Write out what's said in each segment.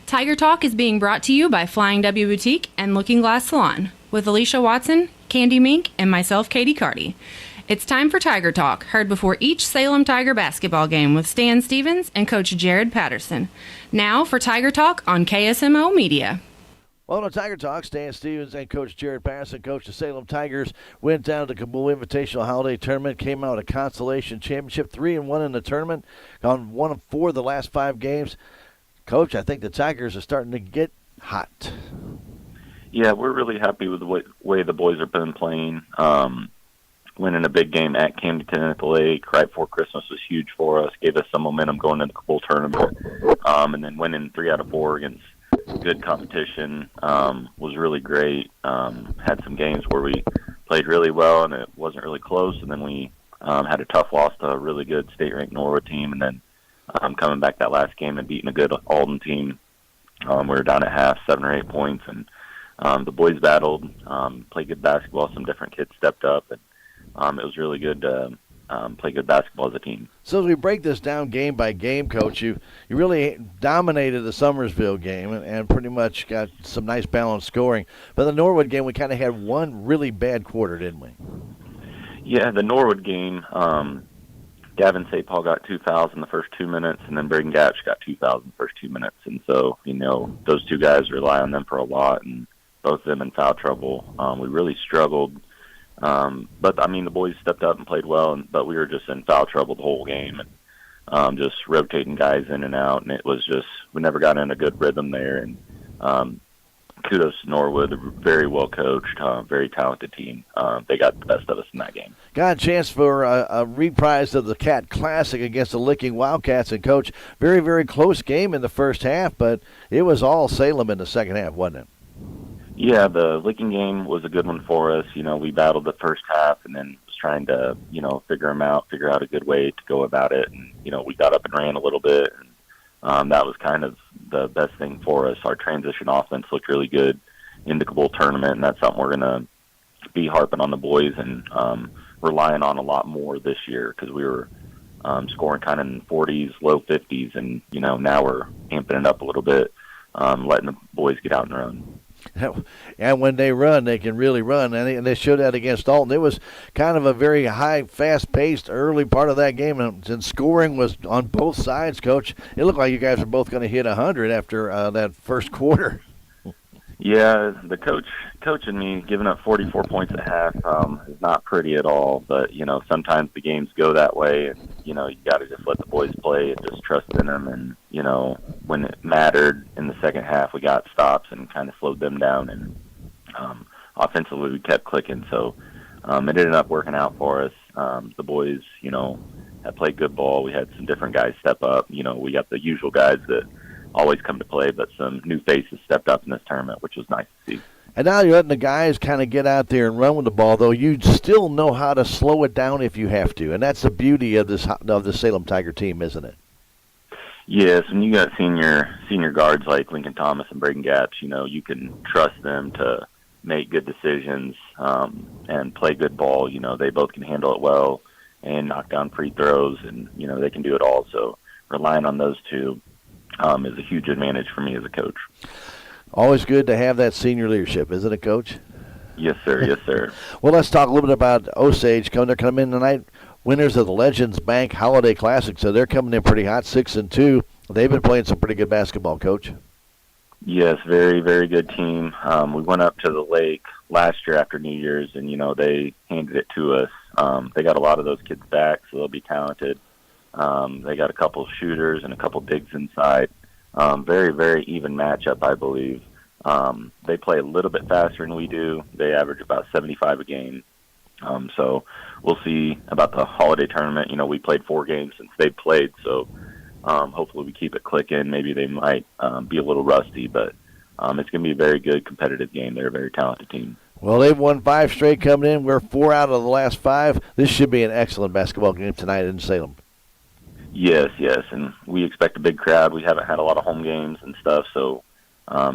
Tiger Talk is being brought to you by Flying W Boutique and Looking Glass Salon with Alicia Watson, Candy Mink, and myself, Katie Carty. It's time for Tiger Talk, heard before each Salem Tiger basketball game with Stan Stevens and Coach Jared Patterson. Now for Tiger Talk on KSMO Media. Well, on Tiger Talk, Stan Stevens and Coach Jared Patterson, coach the Salem Tigers, went down to the Kabul Invitational Holiday Tournament, came out with a consolation championship, 3-1 in the tournament, gone 1-4 the last 5 games. Coach, I think the Tigers are starting to get hot. Yeah, we're really happy with the way the boys have been playing. Winning a big game at Camden at the Lake right before Christmas was huge for us, gave us some momentum going into the Kabul tournament. And then winning 3 out of 4 against good competition was really great. Had some games where we played really well and it wasn't really close, and then we had a tough loss to a really good state-ranked Norwood team, and then coming back that last game and beating a good Alden team. We were down at half, 7 or 8 points, and the boys battled, played good basketball. Some different kids stepped up, and it was really good to play good basketball as a team. So as we break this down game by game, Coach, you really dominated the Summersville game and pretty much got some nice balanced scoring. But the Norwood game, we kind of had one really bad quarter, didn't we? Yeah, the Norwood game, Gavin St. Paul got 2 fouls in the first 2 minutes, and then Braden Gatch got 2 fouls in the first 2 minutes. And so, those two guys rely on them for a lot, and both of them in foul trouble. We really struggled. But, the boys stepped up and played well, but we were just in foul trouble the whole game, and just rotating guys in and out. And it was just, we never got in a good rhythm there. And kudos to Norwood, very well coached, very talented team. They got the best of us in that game. Got a chance for a reprise of the Cat Classic against the Licking Wildcats. And, Coach, very, very close game in the first half, but it was all Salem in the second half, wasn't it? Yeah, the Licking game was a good one for us. We battled the first half and then was trying to, figure out a good way to go about it. And, we got up and ran a little bit. And that was kind of the best thing for us. Our transition offense looked really good in the Kabul tournament, and that's something we're going to be harping on the boys and relying on a lot more this year, because we were scoring kind of in the 40s, low 50s, and, now we're amping it up a little bit, letting the boys get out and run. And when they run, they can really run, and they showed that against Alton. It was kind of a very high, fast-paced early part of that game, and scoring was on both sides, Coach. It looked like you guys were both going to hit 100 after that first quarter. Yeah, the coach and me giving up 44 points at half is not pretty at all, but, sometimes the games go that way, and, you got to just let the boys play and just trust in them, and, when it mattered in the second half, we got stops and kind of slowed them down, and offensively we kept clicking, so it ended up working out for us. The boys, had played good ball. We had some different guys step up. We got the usual guys that always come to play, but some new faces stepped up in this tournament, which was nice to see. And now you're letting the guys kind of get out there and run with the ball, though you still know how to slow it down if you have to, and that's the beauty of the Salem Tiger team, isn't it? Yes, and you got senior guards like Lincoln Thomas and Braden Gatch. You can trust them to make good decisions and play good ball. They both can handle it well and knock down free throws, and they can do it all. So relying on those two is a huge advantage for me as a coach. Always good to have that senior leadership, isn't it, Coach? Yes, sir. Yes, sir. Well, let's talk a little bit about Osage. They're coming in tonight, winners of the Legends Bank Holiday Classic, so they're coming in pretty hot, 6-2. They've been playing some pretty good basketball, Coach. Yes, very, very good team. We went up to the lake last year after New Year's, and, they handed it to us. They got a lot of those kids back, so they'll be talented. They got a couple shooters and a couple digs inside. Very, very even matchup, I believe. They play a little bit faster than we do. They average about 75 a game. So we'll see about the holiday tournament. We played 4 games since they played, so hopefully we keep it clicking. Maybe they might be a little rusty, but it's going to be a very good competitive game. They're a very talented team. Well, they've won 5 straight coming in. We're 4 out of the last 5. This should be an excellent basketball game tonight in Salem. Yes, and we expect a big crowd. We haven't had a lot of home games and stuff, so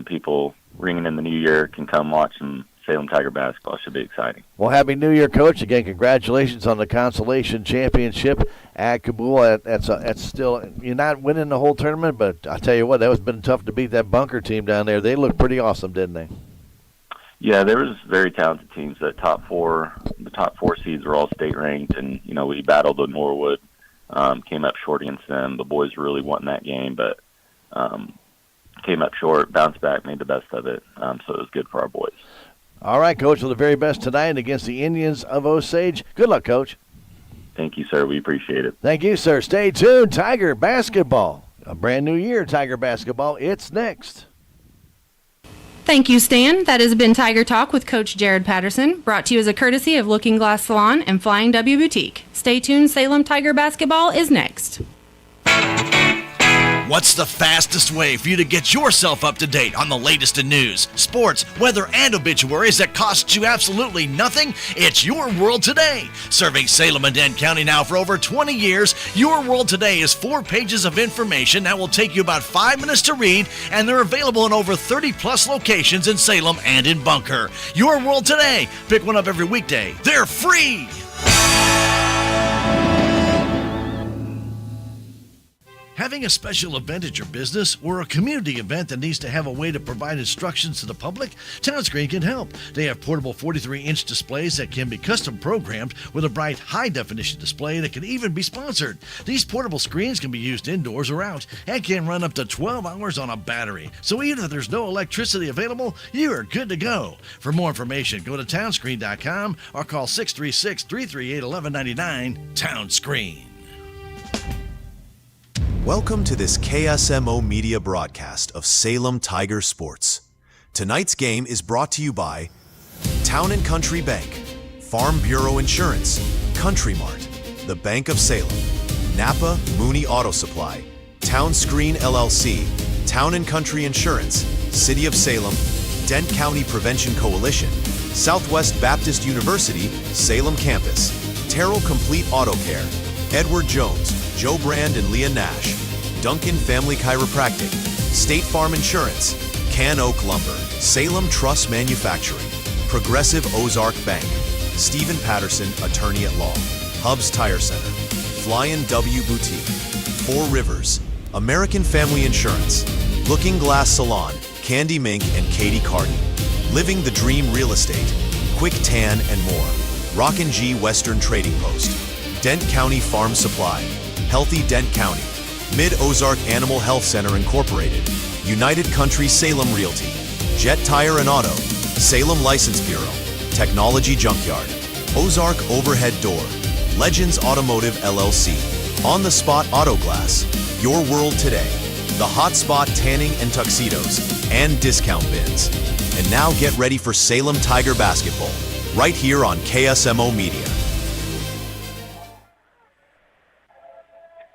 people ringing in the new year can come watch some Salem Tiger basketball should be exciting. Well, Happy New Year, Coach. Again, congratulations on the consolation championship at Kabul. That's still, you're not winning the whole tournament, but I tell you what, that was been tough to beat that Bunker team down there. They looked pretty awesome, didn't they? Yeah, there was very talented teams. The top four seeds were all state ranked, and we battled with Norwood, came up short against them. The boys really won that game, but came up short, bounced back, made the best of it. So it was good for our boys. All right, Coach, well, the very best tonight against the Indians of Osage. Good luck, Coach. Thank you, sir. We appreciate it. Thank you, sir. Stay tuned. Tiger basketball. A brand new year, Tiger basketball. It's next. Thank you, Stan. That has been Tiger Talk with Coach Jared Patterson, brought to you as a courtesy of Looking Glass Salon and Flying W Boutique. Stay tuned. Salem Tiger basketball is next. What's the fastest way for you to get yourself up to date on the latest in news, sports, weather, and obituaries that costs you absolutely nothing? It's Your World Today. Serving Salem and Dent County now for over 20 years, Your World Today is 4 pages of information that will take you about 5 minutes to read, and they're available in over 30-plus locations in Salem and in Bunker. Your World Today. Pick one up every weekday. They're free. Having a special event at your business or a community event that needs to have a way to provide instructions to the public, TownScreen can help. They have portable 43-inch displays that can be custom programmed with a bright, high-definition display that can even be sponsored. These portable screens can be used indoors or out and can run up to 12 hours on a battery. So even if there's no electricity available, you are good to go. For more information, go to townscreen.com or call 636-338-1199. TownScreen. Welcome to this KSMO media broadcast of Salem Tiger Sports. Tonight's game is brought to you by Town & Country Bank, Farm Bureau Insurance, Country Mart, the Bank of Salem, Napa Mooney Auto Supply, Town Screen LLC, Town & Country Insurance, City of Salem, Dent County Prevention Coalition, Southwest Baptist University, Salem Campus, Terrell Complete Auto Care, Edward Jones, Joe Brand and Leah Nash, Duncan Family Chiropractic, State Farm Insurance, Can Oak Lumber, Salem Truss Manufacturing, Progressive Ozark Bank, Stephen Patterson, Attorney at Law, Hubs Tire Center, Flyin' W Boutique, Four Rivers, American Family Insurance, Looking Glass Salon, Candy Mink and Katie Carty, Living the Dream Real Estate, Quick Tan and more, Rockin' G Western Trading Post, Dent County Farm Supply, Healthy Dent County, Mid-Ozark Animal Health Center Incorporated, United Country Salem Realty, Jet Tire and Auto, Salem License Bureau, Technology Junkyard, Ozark Overhead Door, Legends Automotive LLC, On the Spot Auto Glass, Your World Today, The Hot Spot Tanning and Tuxedos, and Discount Bins. And now get ready for Salem Tiger basketball, right here on KSMO Media.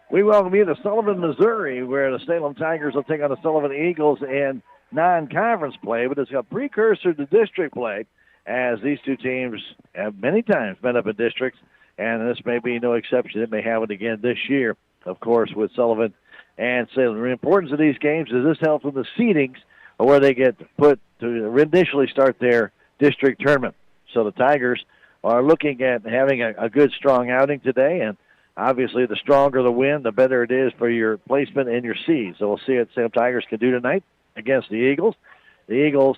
We welcome you to Sullivan, Missouri, where the Salem Tigers will take on the Sullivan Eagles in non-conference play, but it's a precursor to district play, as these two teams have many times met up in districts, and this may be no exception. They may have it again this year, of course, with Sullivan and Salem. The importance of these games is this helps with the seedings where they get put to initially start their district tournament. So the Tigers are looking at having a good, strong outing today, and obviously, the stronger the win, the better it is for your placement and your seed. So we'll see what Salem Tigers can do tonight against the Eagles. The Eagles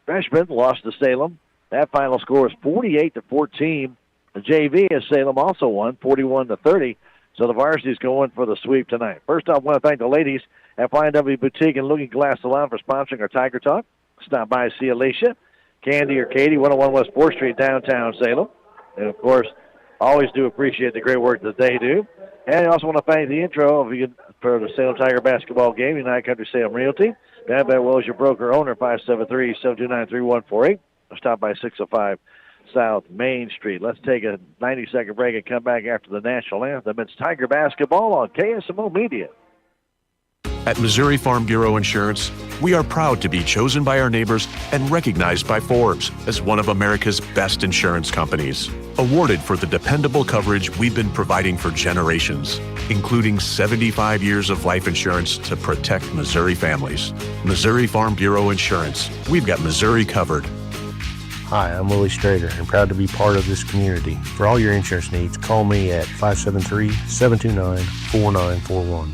freshmen lost to Salem. That final score is 48-14. The JV as Salem also won 41-30. So the varsity's going for the sweep tonight. First off, I want to thank the ladies at Flying W Boutique and Looking Glass Salon for sponsoring our Tiger Talk. Stop by and see Alicia, Candy, or Katie, 101 West 4th Street, downtown Salem. And, of course, always do appreciate the great work that they do. And I also want to thank the intro for the Salem Tiger basketball game, United Country Salem Realty. That well is your broker owner, 573-729-3148. Stop by 605 South Main Street. Let's take a 90-second break and come back after the national anthem. It's Tiger basketball on KSMO Media. At Missouri Farm Bureau Insurance, we are proud to be chosen by our neighbors and recognized by Forbes as one of America's best insurance companies. Awarded for the dependable coverage we've been providing for generations, including 75 years of life insurance to protect Missouri families. Missouri Farm Bureau Insurance. We've got Missouri covered. Hi, I'm Willie Strader and proud to be part of this community. For all your insurance needs, call me at 573-729-4941.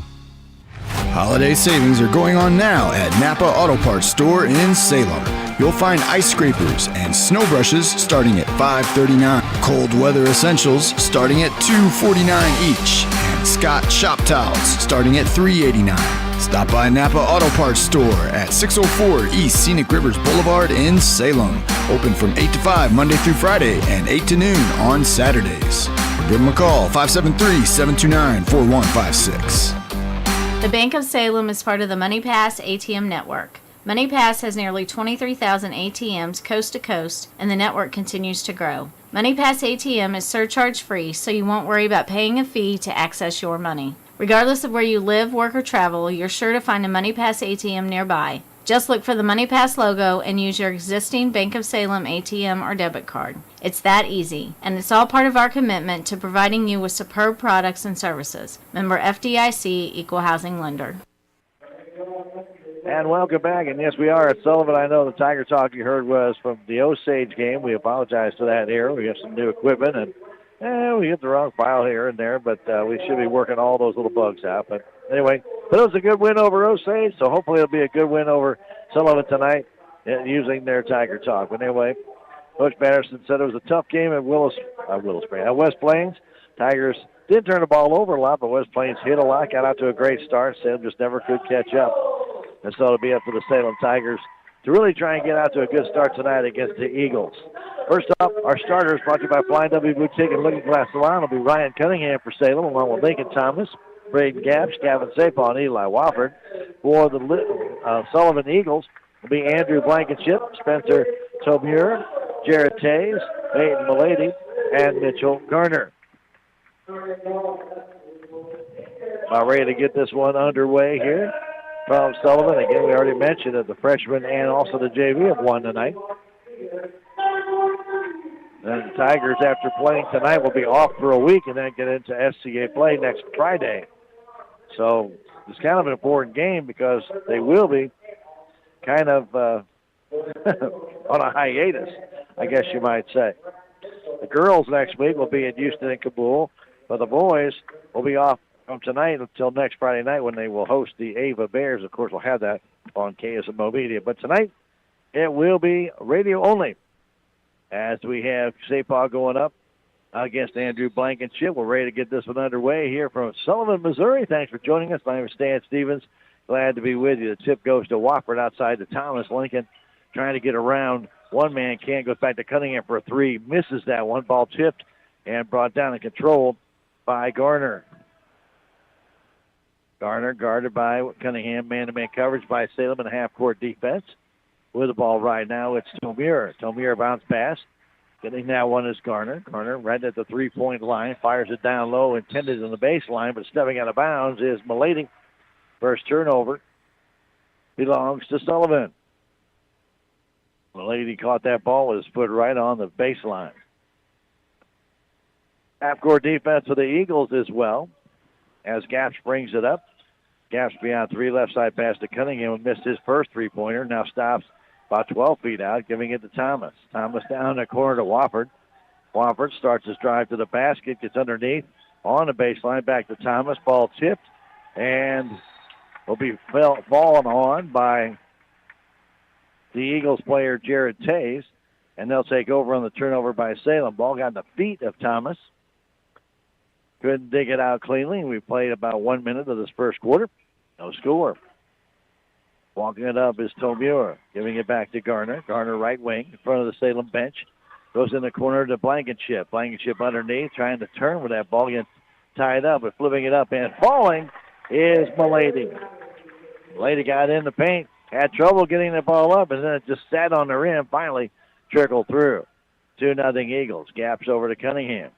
Holiday savings are going on now at Napa Auto Parts Store in Salem. You'll find ice scrapers and snow brushes starting at $5.39, cold weather essentials starting at $2.49 each, and Scott shop towels starting at $3.89. Stop by Napa Auto Parts Store at 604 East Scenic Rivers Boulevard in Salem. Open from 8 to 5 Monday through Friday and 8 to noon on Saturdays. Or give them a call, 573-729-4156. The Bank of Salem is part of the MoneyPass ATM network. MoneyPass has nearly 23,000 ATMs coast to coast, and the network continues to grow. MoneyPass ATM is surcharge-free, so you won't worry about paying a fee to access your money. Regardless of where you live, work, or travel, you're sure to find a MoneyPass ATM nearby. Just look for the MoneyPass logo and use your existing Bank of Salem ATM or debit card. It's that easy, and it's all part of our commitment to providing you with superb products and services. Member FDIC, Equal Housing Lender. And welcome back. And yes, we are at Sullivan. I know the Tiger Talk you heard was from the Osage game. We apologize for that here. We have some new equipment, and we hit the wrong file here and there, but we should be working all those little bugs out. But anyway, but it was a good win over Osage, so hopefully it'll be a good win over Sullivan tonight using their Tiger Talk. But anyway, Coach Patterson said it was a tough game at West Plains. Tigers did turn the ball over a lot, but West Plains hit a lot, got out to a great start. Salem just never could catch up. And so it'll be up to the Salem Tigers to really try and get out to a good start tonight against the Eagles. First up, our starters brought to you by Flying W Boutique and Looking Glass Salon will be Ryan Cunningham for Salem, along with Lincoln Thomas, Braden Gapps, Gavin Sapon, and Eli Wofford. For the Sullivan Eagles will be Andrew Blankenship, Spencer Tomure, Jared Tays, Peyton Milady, and Mitchell Garner. About ready to get this one underway here from Sullivan. Again, we already mentioned that the freshmen and also the JV have won tonight. And the Tigers, after playing tonight, will be off for a week and then get into SCA play next Friday. So it's kind of an important game because they will be kind of on a hiatus, I guess you might say. The girls next week will be in Houston and Kabul, but the boys will be off from tonight until next Friday night when they will host the Ava Bears. Of course, we'll have that on KSMO Media. But tonight, it will be radio only as we have Sapah going up against Andrew Blankenship. We're ready to get this one underway here from Sullivan, Missouri. Thanks for joining us. My name is Stan Stevens. Glad to be with you. The tip goes to Wofford outside to Thomas. Lincoln trying to get around. One man can't. Goes back to Cunningham for a three. Misses that one. Ball tipped and brought down and controlled by Garner. Garner guarded by Cunningham. Man-to-man coverage by Salem in a half-court defense. With the ball right now, it's Tomure. Tomure bounce pass. Getting that one is Garner. Garner right at the three-point line. Fires it down low, intended on the baseline, but stepping out of bounds is Milady. First turnover belongs to Sullivan. Milady caught that ball with his foot right on the baseline. Half-court defense for the Eagles as well, as Gapps brings it up. Gapps beyond three, left side pass to Cunningham, missed his first three-pointer. Now stops about 12 feet out, giving it to Thomas. Thomas down the corner to Wofford. Wofford starts his drive to the basket, gets underneath on the baseline, back to Thomas. Ball tipped and will be fallen on by the Eagles player Jared Tays, and they'll take over on the turnover by Salem. Ball got in the feet of Thomas. Couldn't dig it out cleanly. We played about 1 minute of this first quarter. No score. Walking it up is Tomure, giving it back to Garner. Garner right wing in front of the Salem bench. Goes in the corner to Blankenship. Blankenship underneath, trying to turn with that ball. Gets tied up, but flipping it up and falling is Milady. Milady got in the paint, had trouble getting the ball up, and then it just sat on the rim, finally trickled through. 2-0 Eagles. Gapps over to Cunningham.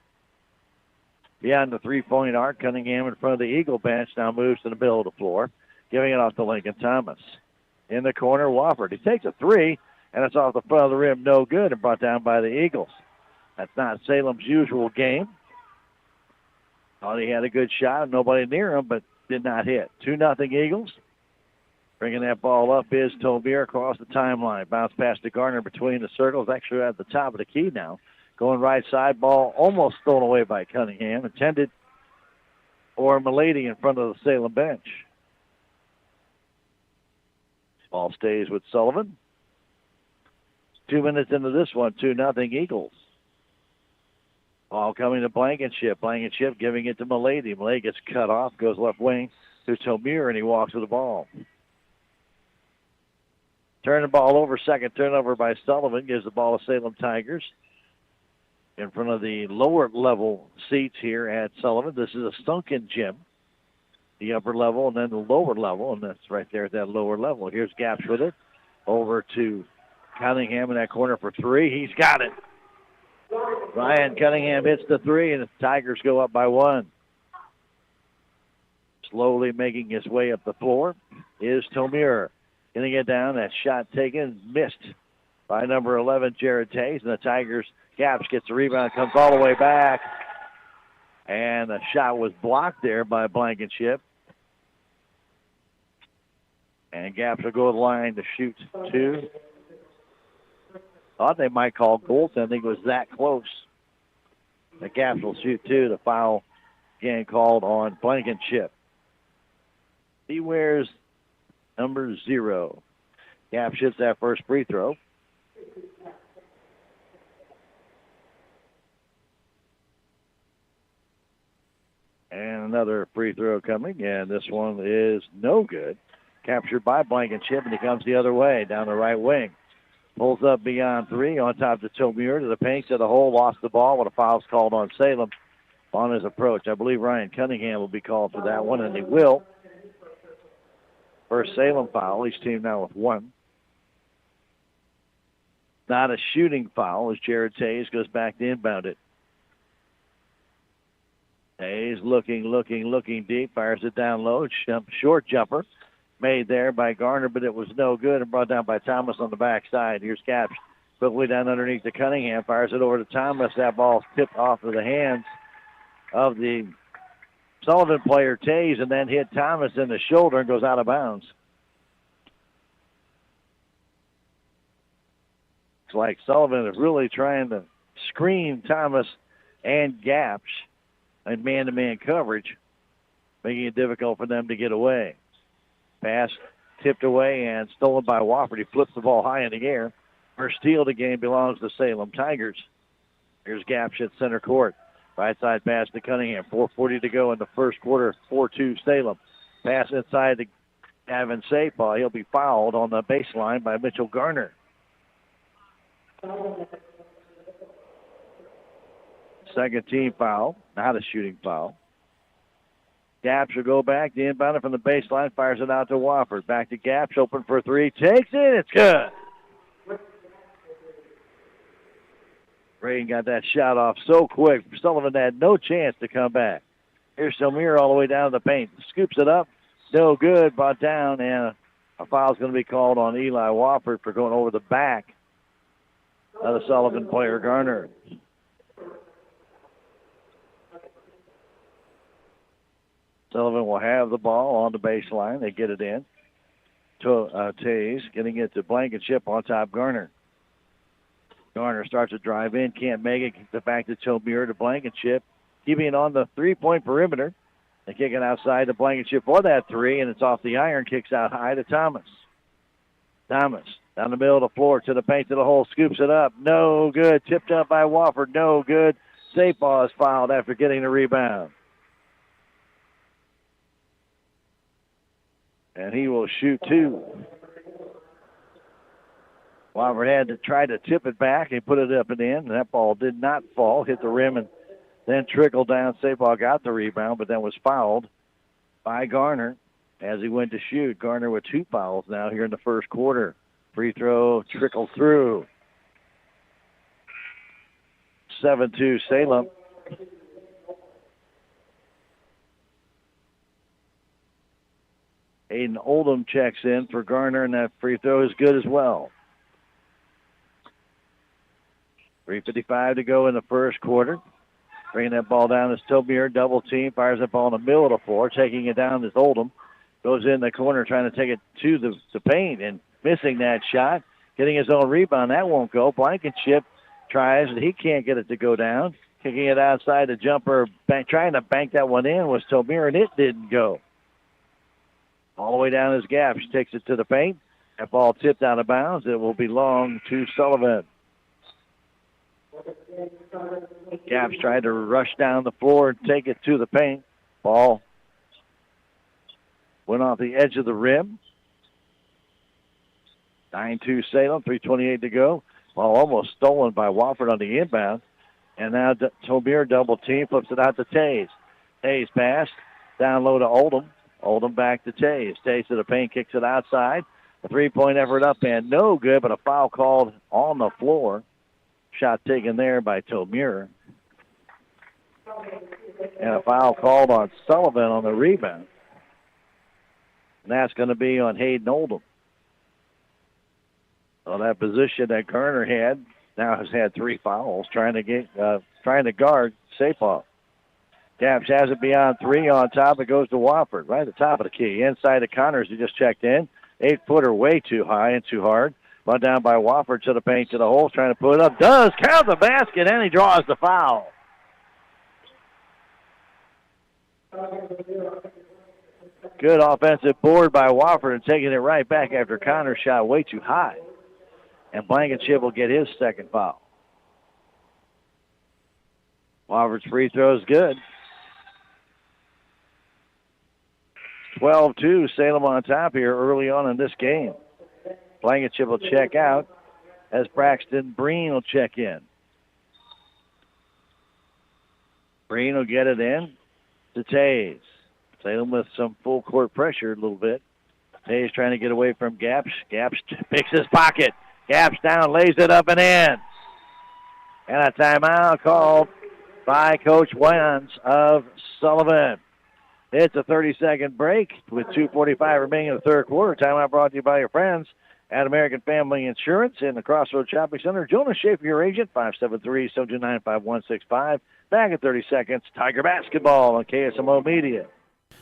Beyond the three-point arc, Cunningham in front of the Eagle bench now moves to the middle of the floor, giving it off to Lincoln Thomas. In the corner, Wofford. He takes a three, and it's off the front of the rim, no good, and brought down by the Eagles. That's not Salem's usual game. Thought he had a good shot, nobody near him, but did not hit. 2-0 Eagles. Bringing that ball up is Tobier across the timeline. Bounce pass to Garner between the circles. Actually at the top of the key now. Going right side, ball almost thrown away by Cunningham. Intended for Milady in front of the Salem bench. Ball stays with Sullivan. 2 minutes into this one, 2-0 Eagles. Ball coming to Blankenship. Blankenship giving it to Milady. Milady gets cut off, goes left wing to Tomier, and he walks with the ball. Turn the ball over, second turnover by Sullivan. Gives the ball to Salem Tigers. In front of the lower level seats here at Sullivan. This is a sunken gym. The upper level and then the lower level, and that's right there at that lower level. Here's Gaps with it. Over to Cunningham in that corner for three. He's got it. Ryan Cunningham hits the three, and the Tigers go up by one. Slowly making his way up the floor is Tomier. Going to get down. That shot taken, missed by number 11, Jared Tays, and the Tigers, Gaps gets the rebound, comes all the way back, and the shot was blocked there by Blankenship. And Gaps will go to the line to shoot two. Thought they might call goaltending. It was that close. The Gaps will shoot two. The foul again called on Blankenship. He wears number 0. Gaps shoots that first free throw. And another free throw coming, and this one is no good. Captured by Blankenship, and he comes the other way, down the right wing. Pulls up beyond three, on top to Tomier, to the paint, to the hole, lost the ball when a foul's called on Salem on his approach. I believe Ryan Cunningham will be called for that one, and he will. First Salem foul, each team now with one. Not a shooting foul as Jared Tays goes back to inbound it. Tays looking deep, fires it down low. Short jumper made there by Garner, but it was no good and brought down by Thomas on the backside. Here's Caps quickly down underneath to Cunningham, fires it over to Thomas. That ball tipped off of the hands of the Sullivan player, Tays, and then hit Thomas in the shoulder and goes out of bounds. It's like Sullivan is really trying to screen Thomas and Gaps in man-to-man coverage, making it difficult for them to get away. Pass tipped away and stolen by Wofford. He flips the ball high in the air. First steal of the game belongs to Salem Tigers. Here's Gaps at center court. Right side pass to Cunningham. 4:40 to go in the first quarter. 4-2 Salem. Pass inside to Gavin Sapaw. He'll be fouled on the baseline by Mitchell Garner. Second team foul. Not a shooting foul. Gaps will go back. The inbounder from the baseline fires it out to Wofford. Back to Gaps. Open for three. Takes it. It's good. Braden got that shot off so quick. Sullivan had no chance to come back. Here's Tomier all the way down to the paint. Scoops it up. No good. Brought down. And a foul's going to be called on Eli Wofford for going over the back of the Sullivan player, Garner. Sullivan will have the ball on the baseline. They get it in. Tays getting it to Blankenship on top, Garner. Garner starts to drive in, can't make it. Kicks it back to Tomier to Blankenship. Keeping it on the three-point perimeter. They kick it outside to Blankenship for that three, and it's off the iron. Kicks out high to Thomas. Thomas down the middle of the floor to the paint, to the hole, scoops it up. No good. Tipped up by Wofford. No good. Sapaw is fouled after getting the rebound. And he will shoot two. Wofford had to try to tip it back and put it up and in. And that ball did not fall, hit the rim, and then trickled down. Sapaw got the rebound, but then was fouled by Garner as he went to shoot. Garner with two fouls now here in the first quarter. Free throw trickled through. 7-2 Salem. Aiden Oldham checks in for Garner, and that free throw is good as well. 3:55 to go in the first quarter. Bringing that ball down is Tobier, double team, fires that ball in the middle of the floor. Taking it down is Oldham. Goes in the corner trying to take it to the paint and missing that shot. Getting his own rebound. That won't go. Blankenship tries, and he can't get it to go down. Kicking it outside the jumper, trying to bank that one in was Tomir, and it didn't go. All the way down his gap. She takes it to the paint. That ball tipped out of bounds. It will belong to Sullivan. Gaps tried to rush down the floor and take it to the paint. Ball went off the edge of the rim. 9-2 Salem, 3:28 to go. Ball almost stolen by Wofford on the inbound. And now Tomir double team, flips it out to Tays. Tays pass, down low to Oldham. Oldham back to Tays. Tays to the paint, kicks it outside. A three-point effort up and no good, but a foul called on the floor. Shot taken there by Tomir. And a foul called on Sullivan on the rebound. And that's going to be on Hayden Oldham. Well, that position that Garner had now has had 3 fouls, trying to guard Sapol. Gaps has it beyond 3 on top. It goes to Wofford, right at the top of the key. Inside to Connors, who just checked in. 8-footer way too high and too hard. Run down by Wofford to the paint, to the hole, trying to put it up. Does count the basket, and he draws the foul. Good offensive board by Wofford and taking it right back after Connors shot way too high. And Blankenship will get his second foul. Wofford's free throw is good. 12-2, Salem on top here early on in this game. Blankenship will check out as Braxton Breen will check in. Breen will get it in to Tays. Salem with some full court pressure a little bit. Tays trying to get away from Gaps. Gaps picks his pocket. Gaps down, lays it up and in. And a timeout called by Coach Wans of Sullivan. It's a 30-second break with 2:45 remaining in the third quarter. Timeout brought to you by your friends at American Family Insurance in the Crossroads Shopping Center. Jonas Schaefer, your agent, 573-729-5165. Back in 30 seconds, Tiger Basketball on KSMO Media.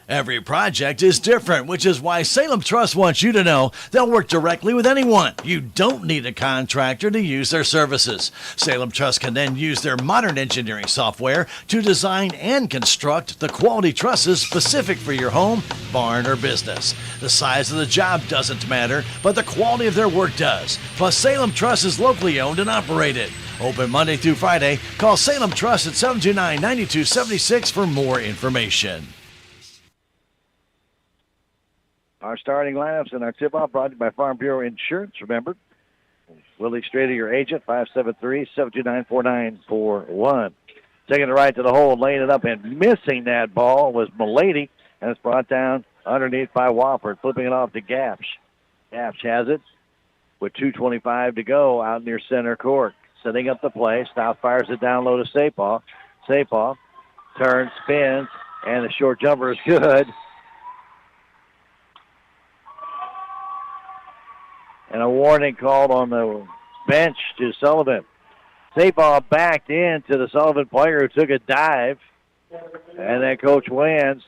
Every project is different, which is why Salem Trust wants you to know they'll work directly with anyone. You don't need a contractor to use their services. Salem Trust can then use their modern engineering software to design and construct the quality trusses specific for your home, barn, or business. The size of the job doesn't matter, but the quality of their work does. Plus, Salem Trust is locally owned and operated. Open Monday through Friday. Call Salem Trust at 729-9276 for more information. Our starting lineups and our tip-off brought to you by Farm Bureau Insurance. Remember, Willie Strader, your agent, 573-729-4941. Taking it right to the hole, laying it up, and missing that ball was Milady, and it's brought down underneath by Wofford, flipping it off to Gaps. Gaps has it with 2:25 to go out near center court. Setting up the play. Stout fires it down low to Sapol. Sapol turns, spins, and the short jumper is good. And a warning called on the bench to Sullivan. Sapol backed into the Sullivan player who took a dive. And then Coach Wans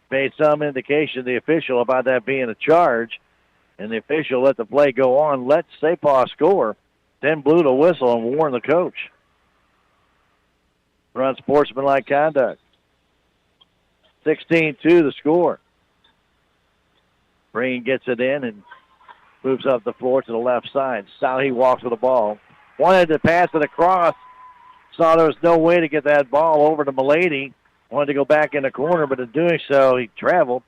made some indication to the official about that being a charge. And the official let the play go on, let Sapol score, then blew the whistle and warned the coach. Run sportsmanlike conduct. 16-2 the score. Breen gets it in and moves up the floor to the left side. He walks with the ball. Wanted to pass it across. Saw there was no way to get that ball over to Milady. Wanted to go back in the corner, but in doing so, he traveled.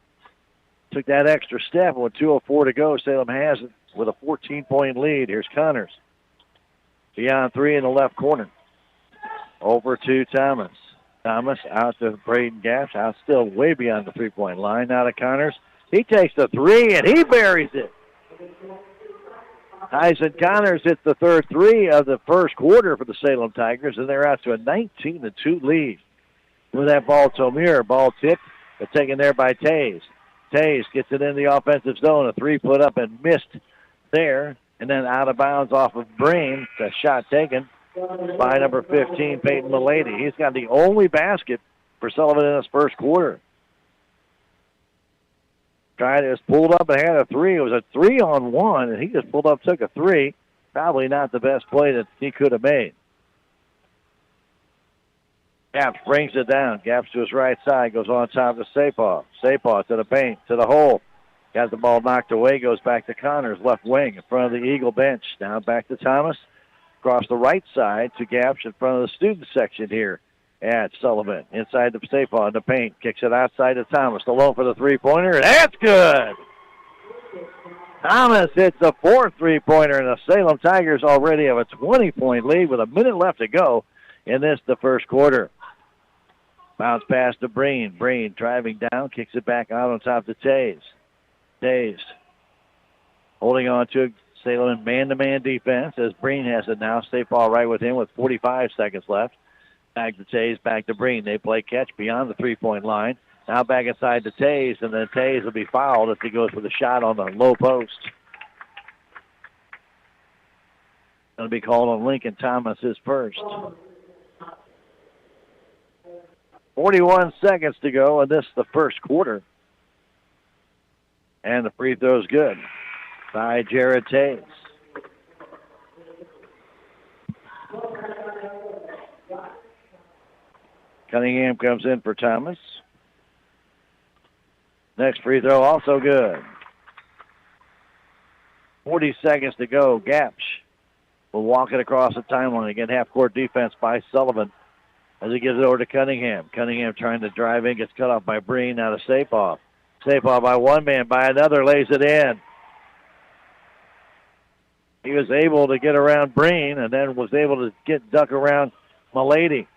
Took that extra step. With 2:04 to go, Salem has it with a 14-point lead. Here's Connors. Beyond 3 in the left corner. Over to Thomas. Thomas out to Braden Gaps. Out still way beyond the three-point line. Now to Connors. He takes the 3, and he buries it. Tyson Connors hits the third 3 of the first quarter for the Salem Tigers, and they're out to a 19-2 lead. With that ball, Tomir. Ball tipped, but taken there by Tays. Tays gets it in the offensive zone. A 3 put up and missed there. And then out of bounds off of Breen. The shot taken by number 15, Peyton Milady. He's got the only basket for Sullivan in his first quarter. Just pulled up and had a three. It was a 3-on-1, and he just pulled up, took a three. Probably not the best play that he could have made. Gaps brings it down. Gaps to his right side. Goes on top to Sapaw. Sapaw to the paint, to the hole. Got the ball knocked away. Goes back to Connors, left wing, in front of the Eagle bench. Now back to Thomas. Across the right side to Gaps in front of the student section here at Sullivan. Inside the Sapaw in the paint. Kicks it outside to Thomas. Alone for the three-pointer. And that's good! Thomas hits the fourth three-pointer, and the Salem Tigers already have a 20-point lead with a minute left to go in the first quarter. Bounce pass to Breen. Breen driving down, kicks it back out on top to Tays. Tays holding on to Salem man-to-man defense as Breen has it now. Stay ball right with him with 45 seconds left. Back to Tays, back to Breen. They play catch beyond the three-point line. Now back inside to Tays, and then Tays will be fouled if he goes for the shot on the low post. Going to be called on Lincoln Thomas, his first. 41 seconds to go, and this is the first quarter. And the free throw's good by Jared Tays. Cunningham comes in for Thomas. Next free throw also good. 40 seconds to go. Gaps will walk it across the timeline. Again, half-court defense by Sullivan as he gives it over to Cunningham. Cunningham trying to drive in, gets cut off by Breen. Now to Sapaw. Sapaw by one man, by another, lays it in. He was able to get around Breen and then was able to duck around Milady.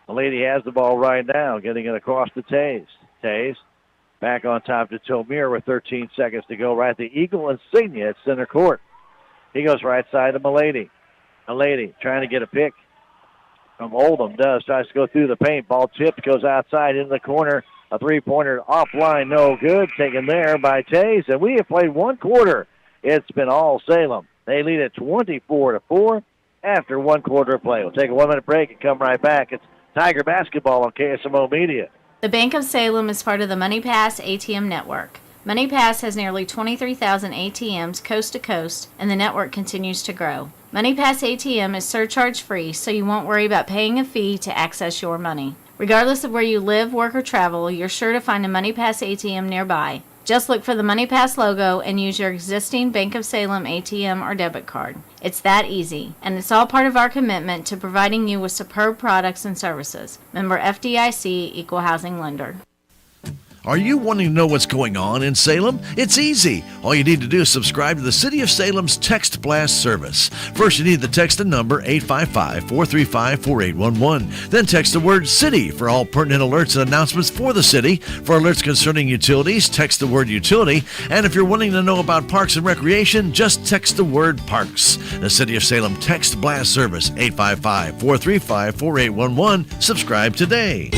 Milady has the ball right now, getting it across to Tays. Tays back on top to Tomir with 13 seconds to go. Right at the Eagle insignia at center court. He goes right side to Milady. Milady trying to get a pick from Oldham. Tries to go through the paint. Ball tipped, goes outside in the corner. A three-pointer offline, no good. Taken there by Tays. And we have played one quarter. It's been all Salem. They lead at 24-4 after one quarter of play. We'll take a 1-minute break and come right back. It's Tiger basketball on KSMO Media. The Bank of Salem is part of the MoneyPass ATM network. MoneyPass has nearly 23,000 ATMs coast to coast, and the network continues to grow. MoneyPass ATM is surcharge-free, so you won't worry about paying a fee to access your money. Regardless of where you live, work, or travel, you're sure to find a MoneyPass ATM nearby. Just look for the MoneyPass logo and use your existing Bank of Salem ATM or debit card. It's that easy, and it's all part of our commitment to providing you with superb products and services. Member FDIC, Equal Housing Lender. Are you wanting to know what's going on in Salem? It's easy. All you need to do is subscribe to the City of Salem's Text Blast service. First, you need the text and number 855-435-4811. Then text the word CITY for all pertinent alerts and announcements for the city. For alerts concerning utilities, text the word utility. And if you're wanting to know about parks and recreation, just text the word parks. The City of Salem Text Blast service, 855-435-4811. Subscribe today.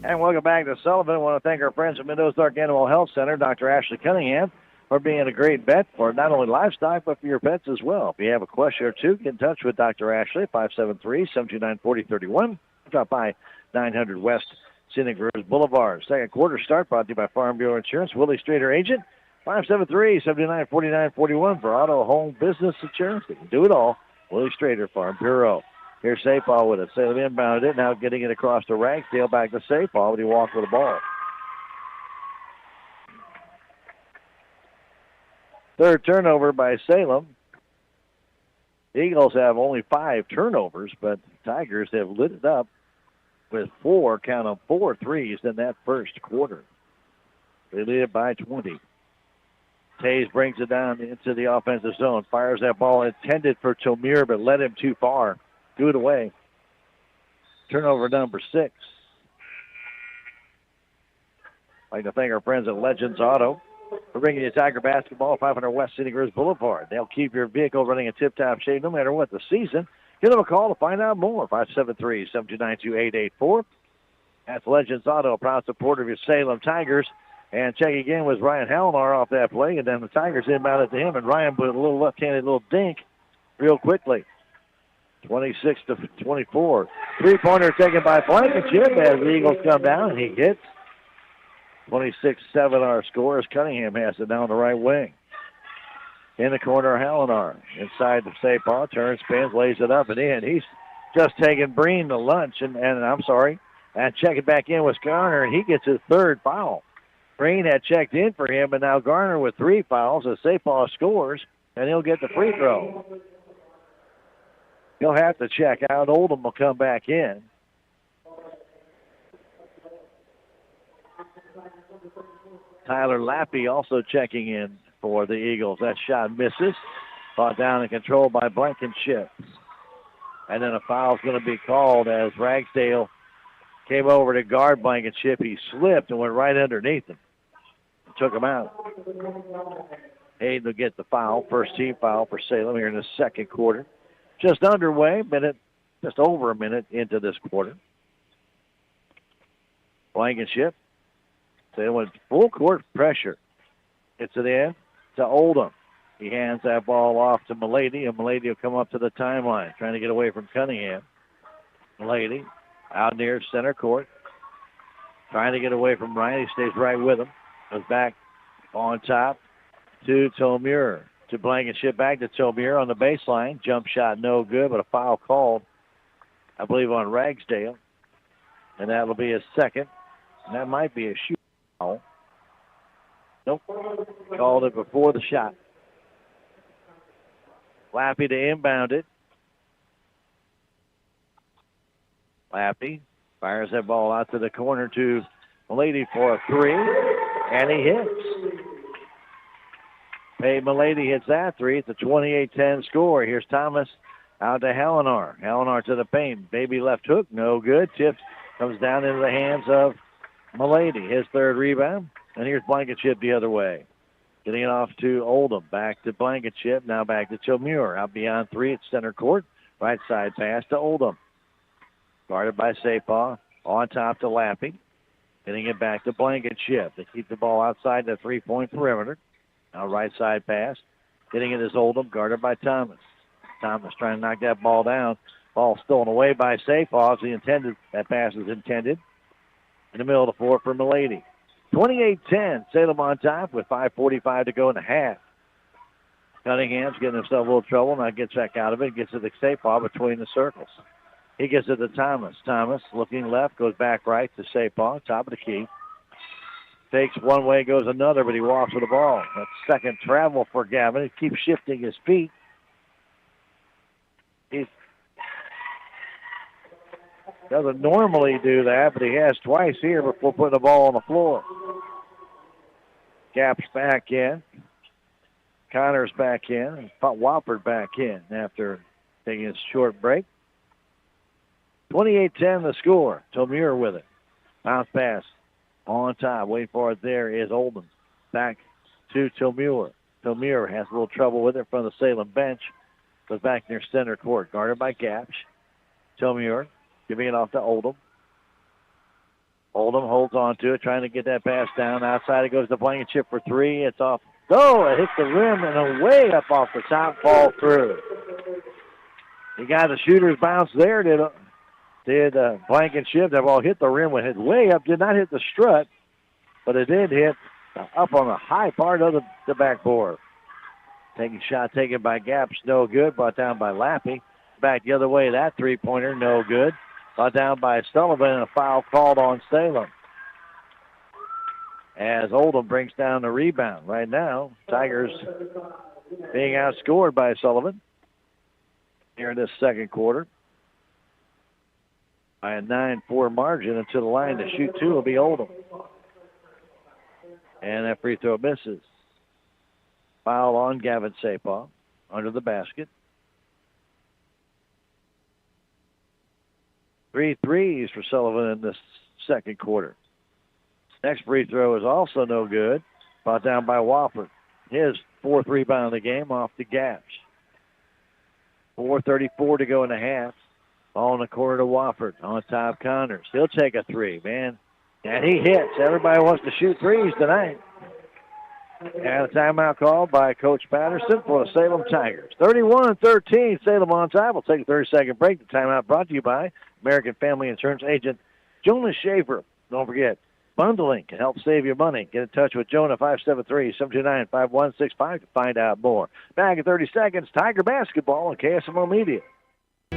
And welcome back to Sullivan. I want to thank our friends at Meadows Dark Animal Health Center, Dr. Ashley Cunningham, for being a great vet for not only livestock, but for your pets as well. If you have a question or two, get in touch with Dr. Ashley, 573-729-4031. Drop by 900 West Scenic Rivers Boulevard. Second quarter start brought to you by Farm Bureau Insurance. Willie Strader agent, 573-729-4941 for auto, home, business insurance. They can do it all. Willie Strader, Farm Bureau. Here's Sapaw with it. Salem inbounded it. Now getting it across the Ragsdale back to Sapaw, but he walked with the ball. Third turnover by Salem. The Eagles have only 5 turnovers, but Tigers have lit it up with 4 threes in that first quarter. They lead it by 20. Tays brings it down into the offensive zone. Fires that ball intended for Tomir, but led him too far. Do it away. Turnover number 6. I'd like to thank our friends at Legends Auto for bringing you Tiger basketball, 500 West Scenic Rivers Boulevard. They'll keep your vehicle running in tip-top shape no matter what the season. Give them a call to find out more, 573-729-2884. That's Legends Auto, a proud supporter of your Salem Tigers. And check again with Ryan Hallinar off that play, and then the Tigers inbounded to him, and Ryan put a little left-handed little dink real quickly. 26-24. Three-pointer taken by Blankenship as the Eagles come down, and he hits. 26-7 our score as Cunningham has it down the right wing. In the corner, Hallinar. Inside the safe ball, turns, spins, lays it up and in. He's just taking Breen to lunch, and checking back in with Garner, and he gets his third foul. Breen had checked in for him, but now Garner with 3 fouls as safe ball scores, and he'll get the free throw. He'll have to check out. Oldham will come back in. Tyler Lappy also checking in for the Eagles. That shot misses. Fought down and controlled by Blankenship. And then a foul's going to be called as Ragsdale came over to guard Blankenship. He slipped and went right underneath him. Took him out. Hayden will get the foul. First team foul for Salem here in the second quarter. Just underway, just over a minute into this quarter. Blankenship. They went full court pressure. It's it in to Oldham. He hands that ball off to Milady, and Milady will come up to the timeline, trying to get away from Cunningham. Milady out near center court, trying to get away from Ryan. He stays right with him. Goes back on top to Tomure. To Blankenship, back to Tomure on the baseline. Jump shot no good, but a foul called, I believe, on Ragsdale. And that will be his second. And that might be a shoot foul. Nope. Called it before the shot. Lappy to inbound it. Lappy fires that ball out to the corner to Milady for a 3, and he hits. Hey, Milady hits that 3. It's a 28-10 score. Here's Thomas out to Hallinar. Hallinar to the paint. Baby left hook, no good. Tips comes down into the hands of Milady. His third rebound. And here's Blankenship the other way. Getting it off to Oldham. Back to Blankenship. Now back to Tomure. Out beyond 3 at center court. Right side pass to Oldham. Guarded by Sapah. On top to Lappy. Getting it back to Blankenship. They keep the ball outside the 3-point perimeter. Now right side pass. Getting it is Oldham. Guarded by Thomas. Thomas trying to knock that ball down. Ball stolen away by Sapah. That pass is intended. In the middle of the floor for Milady. 28-10, Salem on top with 5:45 to go in the half. Cunningham's getting himself a little trouble. Now gets back out of it. Gets to the safe ball between the circles. He gets it to Thomas. Thomas looking left, goes back right to Sapah, top of the key. Takes one way, goes another, but he walks with the ball. That's second travel for Gavin. He keeps shifting his feet. He doesn't normally do that, but he has twice here before putting the ball on the floor. Gaps back in. Connors back in. Wofford back in after taking a short break. 28-10 the score. Tomure with it. Bounce pass on top. Waiting for it there is Oldham. Back to Tomure. Tomure has a little trouble with it from the Salem bench. Goes back near center court. Guarded by Gaps. Tomure giving it off to Oldham. Oldham holds on to it, trying to get that pass down. Outside it goes to Blankenship for 3. It's off. It hits the rim and way up off the top, fall through. He got the shooter's bounce there, did Blankenship. That ball hit the rim, went hit way up, did not hit the strut, but it did hit up on the high part of the backboard. Shot taken by Gaps, no good, brought down by Lappy. Back the other way, that three-pointer, no good. Brought down by Sullivan, and a foul called on Salem. As Oldham brings down the rebound. Right now, Tigers being outscored by Sullivan here in this second quarter by a 9-4 margin. And to the line to shoot 2 will be Oldham. And that free throw misses. Foul on Gavin Sapah under the basket. 3 threes for Sullivan in this second quarter. Next free throw is also no good. Brought down by Wofford. His 4th rebound of the game off the Gaps. 4:34 to go in the half. Ball in the corner to Wofford. On top, Connors. He'll take a 3, man. And he hits. Everybody wants to shoot threes tonight. And a timeout called by Coach Patterson for the Salem Tigers. 31-13, Salem on top. We'll take a 30-second break. The timeout brought to you by American Family Insurance Agent Jonas Schaefer. Don't forget, Bundling can help save you money. Get in touch with Jonah, 573-729-5165 to find out more. Back in 30 seconds, Tiger Basketball on KSMO Media.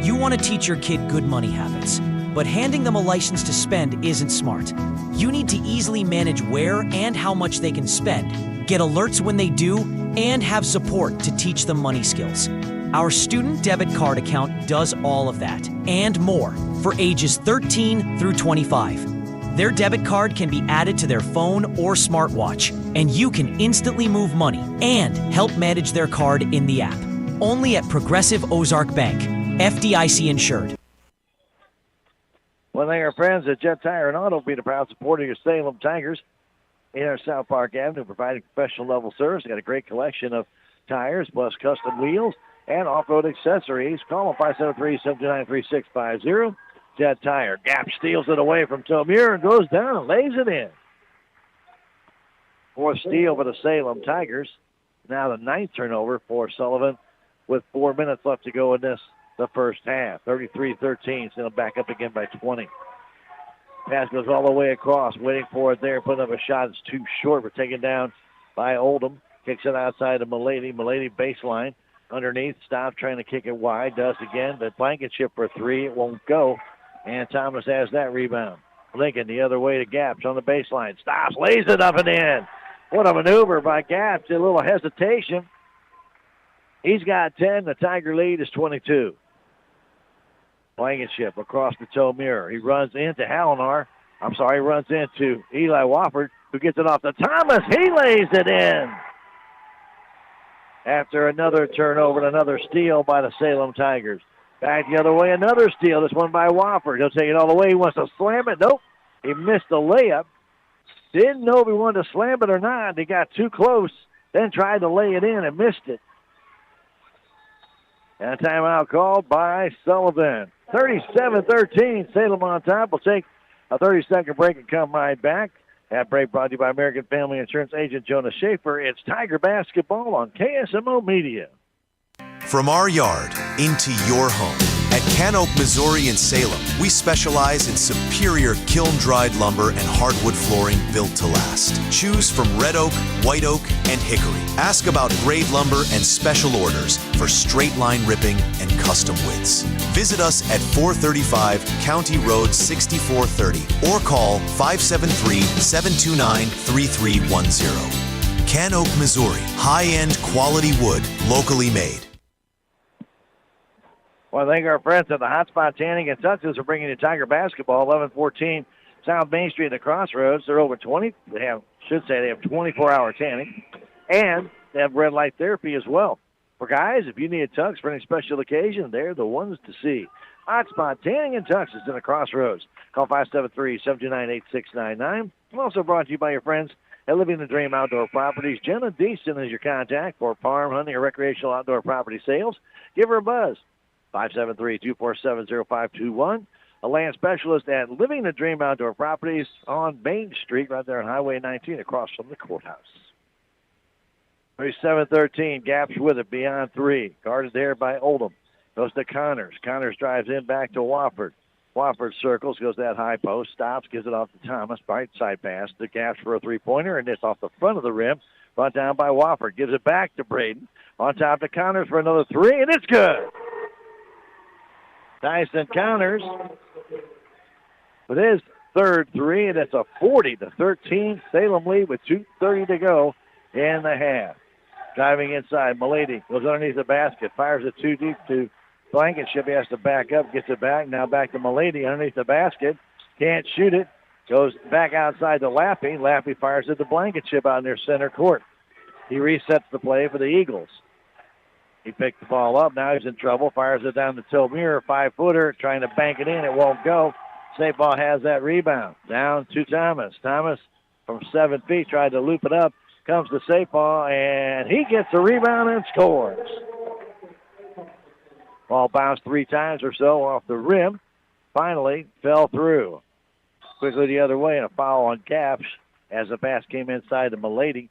You want to teach your kid good money habits, but handing them a license to spend isn't smart. You need to easily manage where and how much they can spend, get alerts when they do, and have support to teach them money skills. Our student debit card account does all of that and more for ages 13 through 25. Their debit card can be added to their phone or smartwatch, and you can instantly move money and help manage their card in the app. Only at Progressive Ozark Bank, FDIC insured. Well, they are friends at Jet Tire and Auto, being a proud supporter of your Salem Tigers in our South Park Avenue, providing professional level service. They got a great collection of tires plus custom wheels and off-road accessories. Call them 573-729-3650. Jet Tire. Gap steals it away from Tomier and goes down, lays it in. Fourth steal for the Salem Tigers. Now the ninth turnover for Sullivan with 4 minutes left to go in the first half. 33-13. Salem back up again by 20. Pass goes all the way across, waiting for it there, putting up a shot. It's too short. We're taken down by Oldham. Kicks it outside of Milady. Milady baseline. Underneath, stops trying to kick it wide. Does again, but Blankenship for three. It won't go. And Thomas has that rebound. Lincoln the other way to Gaps on the baseline. Stops, lays it up and in. What a maneuver by Gaps. A little hesitation. He's got 10. The Tiger lead is 22. Blankenship across the Tomier. He runs into he runs into Eli Wofford, who gets it off to Thomas. He lays it in. After another turnover and another steal by the Salem Tigers. Back the other way, another steal. This one by Wofford. He'll take it all the way. He wants to slam it. Nope. He missed the layup. Didn't know if he wanted to slam it or not. He got too close, then tried to lay it in and missed it. And a timeout called by Sullivan. 37-13. Salem on top. We'll take a 30-second break and come right back. That break brought to you by American Family Insurance agent Jonah Schaefer. It's Tiger Basketball on KSMO Media. From our yard into your home. At Can Oak, Missouri in Salem, we specialize in superior kiln-dried lumber and hardwood flooring built to last. Choose from red oak, white oak, and hickory. Ask about grade lumber and special orders for straight line ripping and custom widths. Visit us at 435 County Road 6430 or call 573-729-3310. Can Oak, Missouri. High-end quality wood, locally made. Well, I thank our friends at the Hotspot Tanning and Touches for bringing you Tiger Basketball. 1114 South Main Street at the Crossroads. They're over 20. They have 24-hour tanning. And they have red light therapy as well. For guys, if you need tucks for any special occasion, they're the ones to see. Hotspot Tanning and Touches in the Crossroads. Call 573-729-8699. Also brought to you by your friends at Living the Dream Outdoor Properties. Jenna Deaston is your contact for farm, hunting, or recreational outdoor property sales. Give her a buzz. 573-247-0521. A land specialist at Living the Dream Outdoor Properties on Main Street, right there on Highway 19, across from the courthouse. 37-13, Gaps with it, beyond three. Guarded there by Oldham. Goes to Connors. Connors drives in back to Wofford. Wofford circles, goes to that high post, stops, gives it off to Thomas. Right side pass to Gaps for a three-pointer, and it's off the front of the rim. Brought down by Wofford. Gives it back to Braden. On top to Connors for another three, and it's good. Tyson Connors with his third three, and it's a 40-13 Salem lead with 2:30 to go in the half. Driving inside, Milady goes underneath the basket, fires it too deep to Blankenship. He has to back up, gets it back. Now back to Milady underneath the basket. Can't shoot it. Goes back outside to Lappy. Lappy fires it to Blankenship out in their center court. He resets the play for the Eagles. He picked the ball up. Now he's in trouble. Fires it down to Tomier, 5-footer, trying to bank it in. It won't go. Safe ball has that rebound. Down to Thomas. Thomas from 7 feet tried to loop it up. Comes to safe ball, and he gets a rebound and scores. Ball bounced 3 times or so off the rim. Finally fell through. Quickly the other way, and a foul on Gaps as the pass came inside to Milady.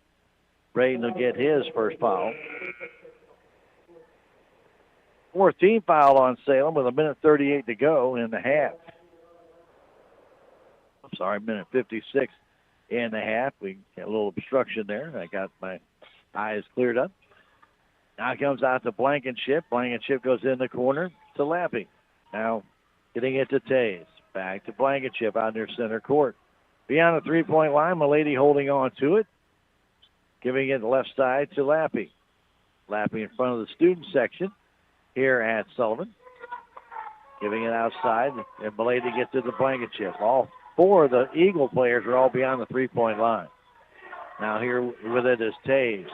Braden will get his first foul. 4th team foul on Salem with 1:38 to go in the half. Minute 56 in the half. We had a little obstruction there. I got my eyes cleared up. Now it comes out to Blankenship. Blankenship goes in the corner to Lappy. Now getting it to Tays. Back to Blankenship out near center court. Beyond the three-point line, Milady holding on to it. Giving it left side to Lappy. Lappy in front of the student section here at Sullivan. Giving it outside, and Milady gets to the Blankenship. All four of the Eagle players are all beyond the three-point line. Now here with it is Tays.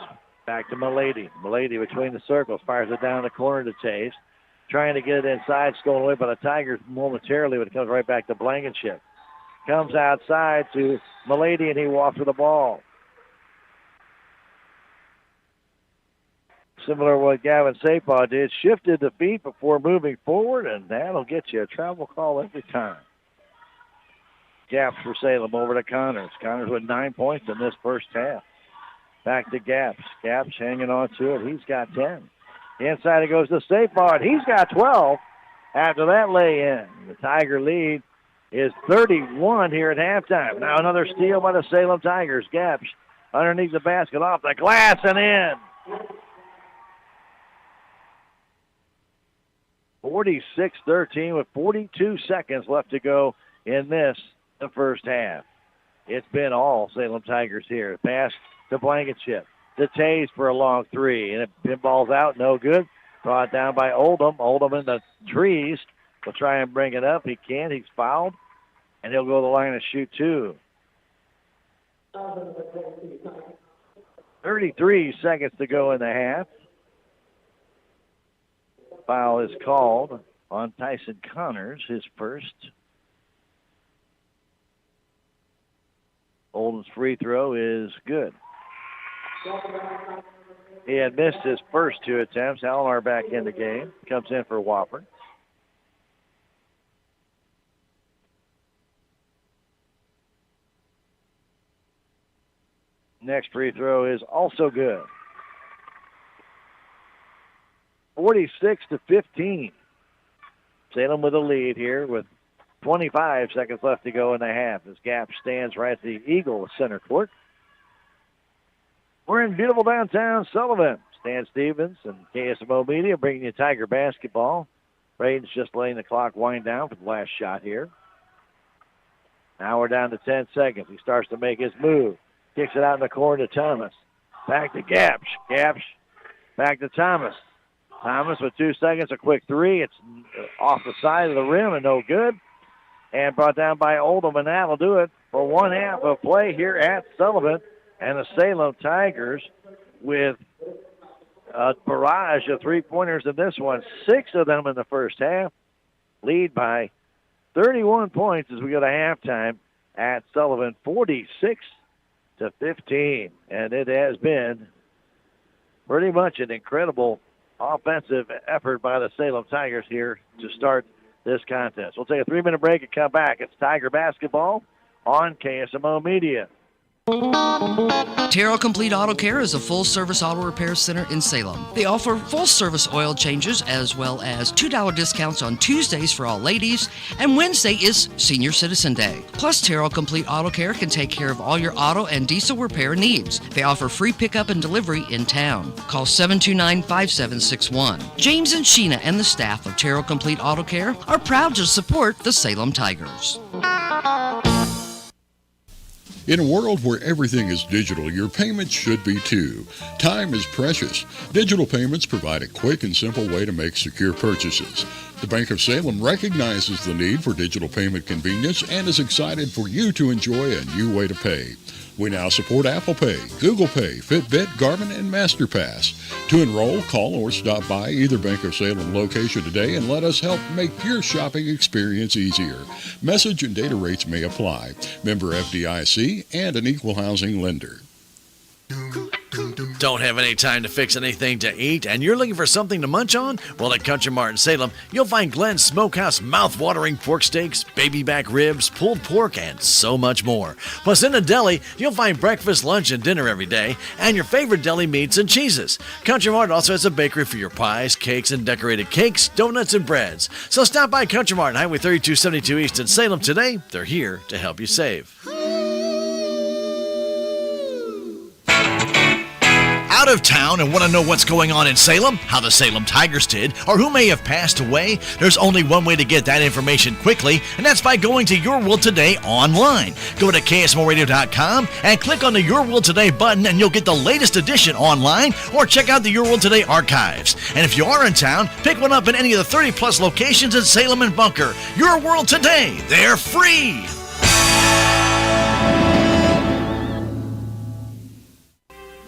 Back to Milady. Milady between the circles. Fires it down the corner to Tays. Trying to get it inside. Stolen away by the Tigers momentarily, but it comes right back to Blankenship. Comes outside to Milady, and he walks with the ball. Similar to what Gavin Sapaw did. Shifted the feet before moving forward, and that'll get you a travel call every time. Gaps for Salem over to Connors. Connors with 9 points in this first half. Back to Gaps. Gaps hanging on to it. He's got 10. Inside it goes to Sapaw. He's got 12 after that lay-in. The Tiger lead is 31 here at halftime. Now another steal by the Salem Tigers. Gaps underneath the basket, off the glass and in. 46-13 with 42 seconds left to go in the first half. It's been all Salem Tigers here. Pass to Blankenship. To Tays for a long three, and it pinballs out, no good. Brought down by Oldham. Oldham in the trees. Will try and bring it up. He can't. He's fouled, and he'll go to the line and shoot two. 33 seconds to go in the half. Foul is called on Tyson Connors, his first. Oldham's free throw is good. He had missed his first two attempts. Alomar back in the game. Comes in for Wofford. Next free throw is also good. 46-15. Salem with a lead here with 25 seconds left to go in the half. As Gap stands right at the Eagle center court. We're in beautiful downtown Sullivan. Stan Stevens and KSMO Media bringing you Tiger basketball. Braden's just letting the clock wind down for the last shot here. Now we're down to 10 seconds. He starts to make his move. Kicks it out in the corner to Thomas. Back to Gaps. Gaps back to Thomas. Thomas with 2 seconds, a quick three. It's off the side of the rim and no good. And brought down by Oldham, and that'll do it for one half of play here at Sullivan. And the Salem Tigers with a barrage of three-pointers in this one. 6 of them in the first half. Lead by 31 points as we go to halftime at Sullivan, 46-15. And it has been pretty much an incredible offensive effort by the Salem Tigers here to start this contest. We'll take a 3-minute break and come back. It's Tiger basketball on KSMO Media. Terrell Complete Auto Care is a full-service auto repair center in Salem. They offer full-service oil changes as well as $2 discounts on Tuesdays for all ladies, and Wednesday is Senior Citizen Day. Plus, Terrell Complete Auto Care can take care of all your auto and diesel repair needs. They offer free pickup and delivery in town. Call 729-5761. James and Sheena and the staff of Terrell Complete Auto Care are proud to support the Salem Tigers. In a world where everything is digital, your payments should be too. Time is precious. Digital payments provide a quick and simple way to make secure purchases. The Bank of Salem recognizes the need for digital payment convenience and is excited for you to enjoy a new way to pay. We now support Apple Pay, Google Pay, Fitbit, Garmin, and MasterPass. To enroll, call or stop by either Bank of Salem location today and let us help make your shopping experience easier. Message and data rates may apply. Member FDIC and an equal housing lender. Don't have any time to fix anything to eat and you're looking for something to munch on? Well, at Country Mart in Salem, you'll find Glenn's Smokehouse mouth-watering pork steaks, baby back ribs, pulled pork, and so much more. Plus, in a deli, you'll find breakfast, lunch, and dinner every day, and your favorite deli meats and cheeses. Country Mart also has a bakery for your pies, cakes, and decorated cakes, donuts, and breads. So stop by Country Mart on Highway 3272 East in Salem today. They're here to help you save. out of town and want to know what's going on in Salem, how the Salem Tigers did, or who may have passed away? There's only one way to get that information quickly, and that's by going to Your World Today online. Go to KSMORadio.com and click on the Your World Today button, and you'll get the latest edition online, or check out the Your World Today archives. And if you are in town, pick one up in any of the 30-plus locations in Salem and Bunker. Your World Today. They're free.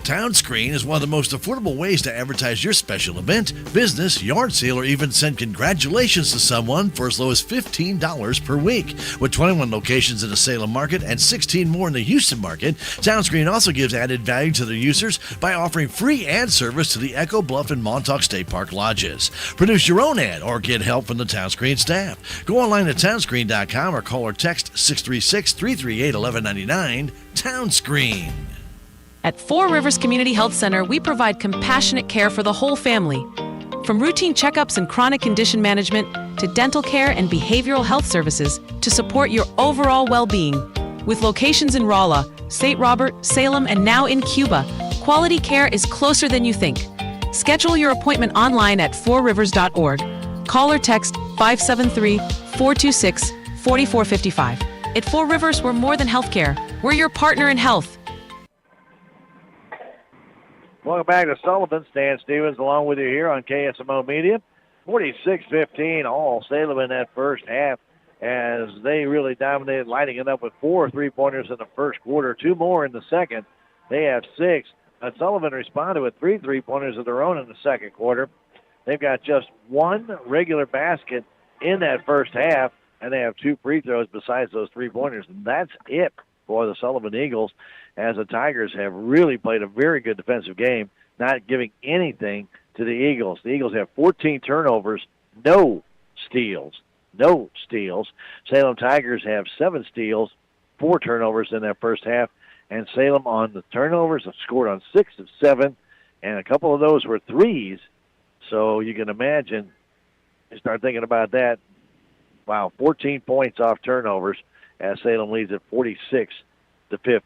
TownScreen is one of the most affordable ways to advertise your special event, business, yard sale, or even send congratulations to someone for as low as $15 per week. With 21 locations in the Salem market and 16 more in the Houston market, TownScreen also gives added value to their users by offering free ad service to the Echo Bluff and Montauk State Park lodges. Produce your own ad or get help from the TownScreen staff. Go online to townscreen.com or call or text 636-338-1199. TownScreen. At Four Rivers Community Health Center, we provide compassionate care for the whole family. From routine checkups and chronic condition management to dental care and behavioral health services to support your overall well-being. With locations in Rolla, St. Robert, Salem, and now in Cuba, quality care is closer than you think. Schedule your appointment online at fourrivers.org. Call or text 573-426-4455. At Four Rivers, we're more than healthcare. We're your partner in health. Welcome back to Sullivan. Stan Stevens along with you here on KSMO Media. 46-15 all Salem in that first half as they really dominated, lighting it up with 4 3-pointers in the first quarter, 2 more in the second. They have 6. Sullivan responded with 3 3-pointers of their own in the second quarter. They've got just 1 regular basket in that first half, and they have 2 free throws besides those 3-pointers. And that's it for the Sullivan Eagles, as the Tigers have really played a very good defensive game, not giving anything to the Eagles. The Eagles have 14 turnovers, no steals. Salem Tigers have 7 steals, 4 turnovers in that first half, and Salem on the turnovers have scored on 6 of 7, and a couple of those were threes. So you can imagine, you start thinking about that. Wow, 14 points off turnovers as Salem leads at 46-15.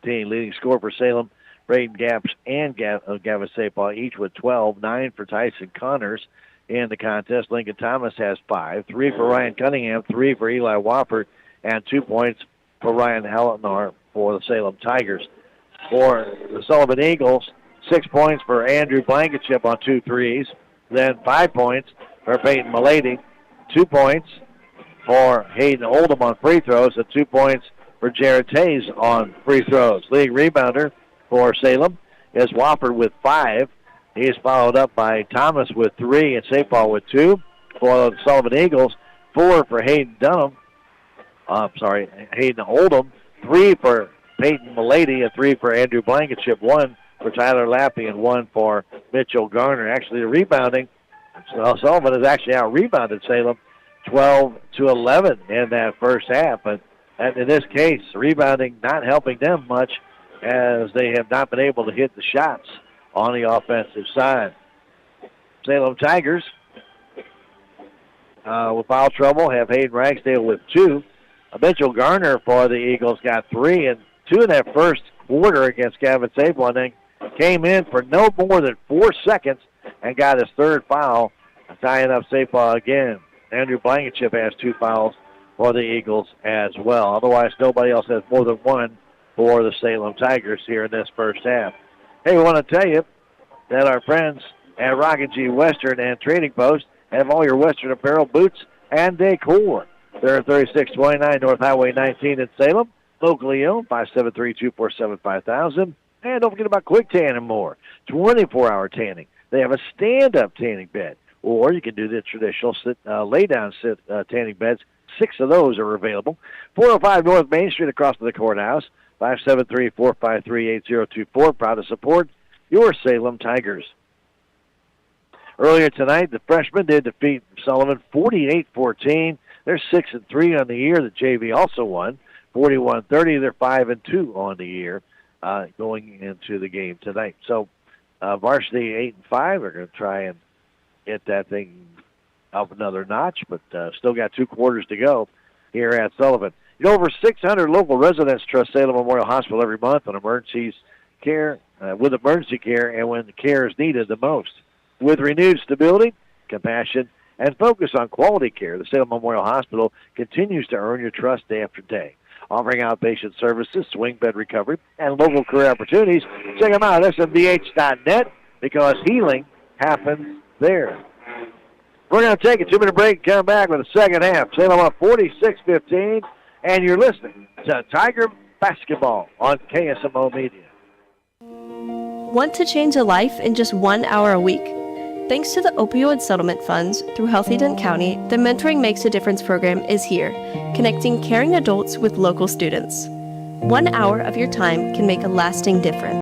Leading scorer for Salem, Braden Gaps and Gavin Sapaw, each with 12, 9 for Tyson Connors in the contest. Lincoln Thomas has 5, 3 for Ryan Cunningham, 3 for Eli Wofford, and 2 points for Ryan Hallenar for the Salem Tigers. For the Sullivan Eagles, 6 points for Andrew Blankenship on 2 threes, then 5 points for Peyton Milady, 2 points for Hayden Oldham on free throws, and 2 points for Jared Tays on free throws. Leading rebounder for Salem is Wofford with 5. He is followed up by Thomas with 3 and Sapaw with 2. For the Sullivan Eagles, 4 for Hayden Oldham, 3 for Peyton Milady, and 3 for Andrew Blankenship, 1 for Tyler Lappy, and 1 for Mitchell Garner. Actually, the rebounding, Sullivan has actually out-rebounded Salem 12-11 in that first half, but in this case, rebounding not helping them much as they have not been able to hit the shots on the offensive side. Salem Tigers, with foul trouble, have Hayden Ragsdale with 2. Mitchell Garner for the Eagles got 3, and 2 in that first quarter against Gavin Sapaw, and then came in for no more than 4 seconds and got his 3rd foul, tying up Sapaw again. Andrew Blankenship has 2 fouls for the Eagles as well. Otherwise, nobody else has more than 1 for the Salem Tigers here in this first half. Hey, we want to tell you that our friends at Rocket G Western and Trading Post have all your Western apparel, boots, and decor. They're at 3629 North Highway 19 in Salem. Locally owned, 573-247-5000. And don't forget about Quick Tan and more. 24-hour tanning. They have a stand-up tanning bed. Or you can do the traditional lay-down tanning beds. 6 of those are available. 405 North Main Street across from the courthouse. 573-453-8024. Proud to support your Salem Tigers. Earlier tonight, the freshmen did defeat Sullivan 48-14. They're 6-3 on the year. The JV also won 41-30. They're 5-2 on the year going into the game tonight. So varsity 8-5. We're going to try and get that thing up another notch, but still got 2 quarters to go here at Sullivan. Over 600 local residents trust Salem Memorial Hospital every month on emergencies care with emergency care and when the care is needed the most. With renewed stability, compassion, and focus on quality care, the Salem Memorial Hospital continues to earn your trust day after day. Offering outpatient services, swing bed recovery, and local career opportunities, check them out at smdh.net because healing happens there. We're going to take a 2-minute break and come back with the second half. Salem up 46-15, and you're listening to Tiger Basketball on KSMO Media. Want to change a life in just 1 hour a week? Thanks to the opioid settlement funds through Healthy Dent County, the Mentoring Makes a Difference program is here, connecting caring adults with local students. 1 hour of your time can make a lasting difference.